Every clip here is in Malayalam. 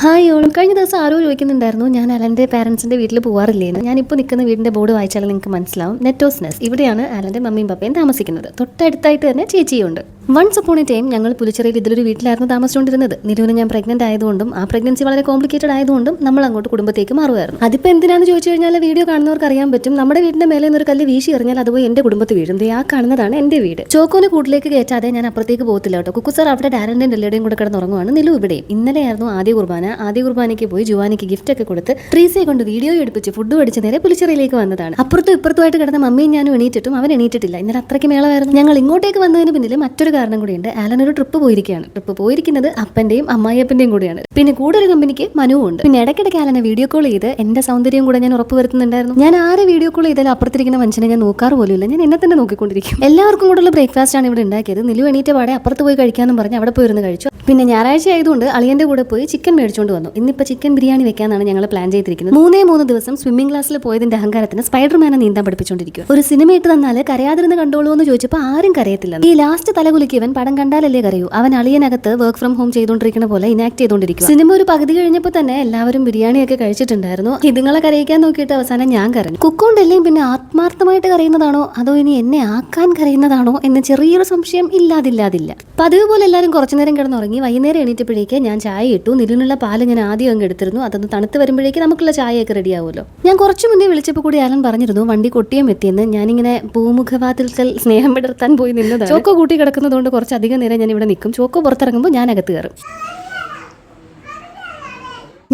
ഹായ് ഓൾ, കഴിഞ്ഞ ദിവസം ആരോ ചോദിക്കുന്നുണ്ടായിരുന്നു ഞാൻ അലന്റെ പാരന്റ്സിന്റെ വീട്ടിൽ പോകാറില്ലേന്ന്. ഞാനിപ്പോൾ നിൽക്കുന്ന വീടിന്റെ ബോർഡ് വായിച്ചാൽ നിങ്ങൾക്ക് മനസ്സിലാവും. നെറ്റോസ് നെസ്റ്റ്. ഇവിടെയാണ് അലന്റെ മമ്മിയും പപ്പയും താമസിക്കുന്നത്. തൊട്ടടുത്തായിട്ട് തന്നെ ചേച്ചിയുണ്ട്. വൺസ് അപ്പോൺ എ ടൈം ഞങ്ങൾ പുലിച്ചിറയിൽ ഇതിലൊരു വീട്ടിലായിരുന്നു താമസിച്ചുകൊണ്ടിരുന്നത്. നിലവിൽ ഞാൻ പ്രഗ്നന്റ് ആയതുകൊണ്ടും ആ പ്രഗ്നൻസി വളരെ കോംപ്ലിക്കേറ്റഡ് ആയതുകൊണ്ടും നമ്മൾ അങ്ങോട്ട് കുടുംബത്തേക്ക് മാറുമായിരുന്നു. അതിപ്പോൾ എന്തിനാന്ന് ചോദിച്ചു കഴിഞ്ഞാൽ വീഡിയോ കാണുന്നവർക്ക് അറിയാൻ പറ്റും. നമ്മുടെ വീടിന്റെ മേലെ നിന്നൊരു കല്ല് വീശി എറിഞ്ഞാൽ അതുപോയി എന്റെ കുടുംബത്തിൽ വീഴും. ആ കാണുന്നതാണ് എന്റെ വീട്. ചോക്കോനെ കൂട്ടിലേക്ക് കയറ്റാതെ ഞാൻ അപ്പുറത്തേക്ക് പോകത്തില്ല കേട്ടോ. കുക്കു സാർ അവിടെ ഡാരന്റെയും ഡെല്ലയുടെയും കൂടെ കിടന്നുറങ്ങുവാണ്. നിലു ഇവിടെയും. ഇന്നലെയായിരുന്നു ആദ്യ കുർബാനയ്ക്ക് പോയി ജുവാനിക്ക് ഗിഫ്റ്റ് ഒക്കെ കൊടുത്ത് ട്രീസയെ കൊണ്ട് വീഡിയോ എടുപ്പിച്ച് ഫുഡ് അടിച്ച് നേരെ പുലിച്ചിറയിലേക്ക് വന്നതാണ്. അപ്പുറത്തും ഇപ്പുറത്തുമായിട്ട് കിടന്ന മമ്മിയും ഞാനും എണീറ്റിട്ടും അവൻ എണീറ്റിട്ടില്ല. ഇന്നലെ അത്രയ്ക്ക് മേളമായിരുന്നു. ഞങ്ങൾ ഇങ്ങോട്ടേക്ക് വന്നതിന് പിന്നിൽ മറ്റൊരു കാരണം കൂടിയുണ്ട്. ആലൻ ഒരു ട്രിപ്പ് പോയിരിക്കുകയാണ്. ട്രിപ്പ് പോയിരിക്കുന്നത് അപ്പന്റെയും അമ്മായിയപ്പന്റെയും കൂടെയാണ്. പിന്നെ കൂടെ ഒരു കമ്പനിക്ക് മനുവും ഉണ്ട്. പിന്നെ ഇടയ്ക്കിടയ്ക്ക് ആലനെ വീഡിയോ കോൾ ചെയ്ത് എന്റെ സൗന്ദര്യം കൂടെ ഞാൻ ഉറപ്പുവരുത്തുന്നുണ്ടായിരുന്നു. ഞാൻ ആരെ വീഡിയോ കോൾ ചെയ്താലും അപ്പുറത്തിരിക്കുന്ന മനുഷ്യനെ ഞാൻ നോക്കാറ് പോലുമില്ല. ഞാൻ എന്നെ തന്നെ നോക്കിക്കൊണ്ടിരിക്കും. എല്ലാവർക്കും കൂടെയുള്ള ബ്രേക്ക്ഫാസ്റ്റ് ആണ് ഇവിടെ ഉണ്ടാക്കിയത്. നിലു എണീറ്റ പാടെ അപ്പുറത്ത് പോയി കഴിക്കാമെന്നും പറഞ്ഞ് അവിടെ പോയിരുന്ന് കഴിച്ചു. പിന്നെ ഞായറാഴ്ച ആയതുകൊണ്ട് അളിയന്റെ കൂടെ പോയി ചിക്കൻ മേടിച്ചുകൊണ്ട് വന്നു. ഇന്നിപ്പോൾ ചിക്കൻ ബിരിയാണി വെക്കാനാണ് ഞങ്ങൾ പ്ലാൻ ചെയ്തിരിക്കുന്നത്. 3 ദിവസം സ്വിമ്മിംഗ് ക്ലാസ്സിൽ പോയതിന്റെ അഹങ്കാരത്തിന് സ്പൈഡർമാനെ നീന്താൻ പഠിപ്പിച്ചുകൊണ്ടിരിക്കും. ഒരു സിനിമ ഇട്ട് തന്നാൽ കരയാതിരുന്ന് കണ്ടോളൂ എന്ന് ചോദിച്ചപ്പോൾ ആരും കരയത്തില്ല. ഈ ലാസ്റ്റ് തലകുലുക്കിയവൻ പടം കണ്ടാലല്ലേ കരയൂ. അവൻ അളിയനകത്ത് വർക്ക് ഫ്രം ഹോം ചെയ്തുകൊണ്ടിരിക്കുന്ന പോലെ ഇനാക്ട് ചെയ്തുകൊണ്ടിരിക്കും. സിനിമ ഒരു പകുതി കഴിഞ്ഞപ്പോൾ തന്നെ എല്ലാവരും ബിരിയാണിയൊക്കെ കഴിച്ചിട്ടുണ്ടായിരുന്നു. ഇതുങ്ങളെ കരയിക്കാൻ നോക്കിയിട്ട് അവസാനം ഞാൻ കരഞ്ഞു. കുക്കോണ്ടല്ലേ പിന്നെ ആത്മാർത്ഥമായിട്ട് കരയുന്നതാണോ അതോ ഇനി എന്നെ ആക്കാൻ കരയുന്നതാണോ എന്ന് ചെറിയൊരു സംശയം ഇല്ലാതില്ല. പതിവ് പോലെ എല്ലാവരും കുറച്ചു നേരം കിടന്നുറങ്ങി. വൈകുന്നേരം എണീറ്റപ്പോഴേക്ക് ഞാൻ ചായ ഇട്ടു. നിലിനുള്ള പാല് ഞാൻ ആദ്യം അങ്ങ് എടുത്തിരുന്നു. അതൊന്ന് തണുത്ത് വരുമ്പോഴേക്ക് നമുക്കുള്ള ചായയൊക്കെ റെഡി ആവുമല്ലോ. ഞാൻ കുറച്ചു മുന്നേ വിളിച്ചപ്പോൾ കൂടി ആലൻ പറഞ്ഞിരുന്നു വണ്ടി കൊട്ടിയം എത്തിയെന്ന്. ഞാനിങ്ങനെ പൂമുഖവാതിൽക്കൽ സ്നേഹം വിടർത്താൻ പോയി നിന്നതാണ്. ചോക്കോ കൂട്ടി കിടക്കുന്നതുകൊണ്ട് കുറച്ചധികം നേരം ഞാൻ ഇവിടെ നിൽക്കും. ചോക്കോ പുറത്തിറങ്ങുമ്പോൾ ഞാൻ അകത്ത് കയറും.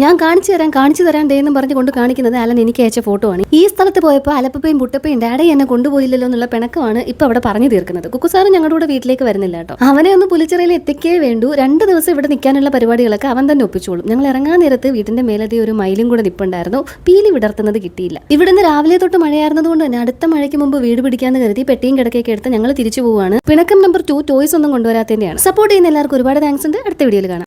ഞാൻ കാണിച്ചു തരാൻ ഡേ എന്നും പറഞ്ഞ് കൊണ്ട് കാണിക്കുന്നത് ആലൻ എനിക്ക് അയച്ച ഫോട്ടോ ആണ്. ഈ സ്ഥലത്ത് പോയപ്പോൾ അലപ്പയും പുട്ടപ്പയും ഡാഡി എന്നെ കൊണ്ടുപോയില്ലല്ലോ എന്നുള്ള പിണക്കമാണ് ഇപ്പൊ അവിടെ പറഞ്ഞു തീർക്കുന്നത്. കുക്കുസാറും ഞങ്ങളുടെ കൂടെ വീട്ടിലേക്ക് വരുന്നില്ല കേട്ടോ. അവനെ ഒന്ന് പുലിച്ചിറയിൽ എത്തിക്കേ വേണ്ടു. 2 ദിവസം ഇവിടെ നിൽക്കാനുള്ള പരിപാടികളൊക്കെ അവൻ തന്നെ ഒപ്പിച്ചോളും. ഞങ്ങൾ ഇറങ്ങാൻ നേരത്ത് വീട്ടിന്റെ മേലത്തെ ഒരു മയിലും കൂടെ നിപ്പുണ്ടായിരുന്നു. പീലി വിടർത്തുന്നത് കിട്ടിയില്ല. ഇവിടുന്ന് രാവിലെ തൊട്ട് മഴയായിരുന്നതുകൊണ്ട് തന്നെ അടുത്ത മഴയ്ക്ക് മുമ്പ് വീട് പിടിക്കാന്ന് കരുതി പെട്ടിയും കിടക്കയൊക്കെ എടുത്ത് ഞങ്ങൾ തിരിച്ചു പോവുകയാണ്. പിണക്കം നമ്പർ 2 ടോയ്സ് ഒന്നും കൊണ്ടുവരാത്തതിന്റെയാണ്. സപ്പോർട്ട് ചെയ്യുന്ന എല്ലാവർക്കും ഒരുപാട് താങ്ക്സ് ഉണ്ട്. അടുത്ത വീഡിയോയിൽ കാണാം.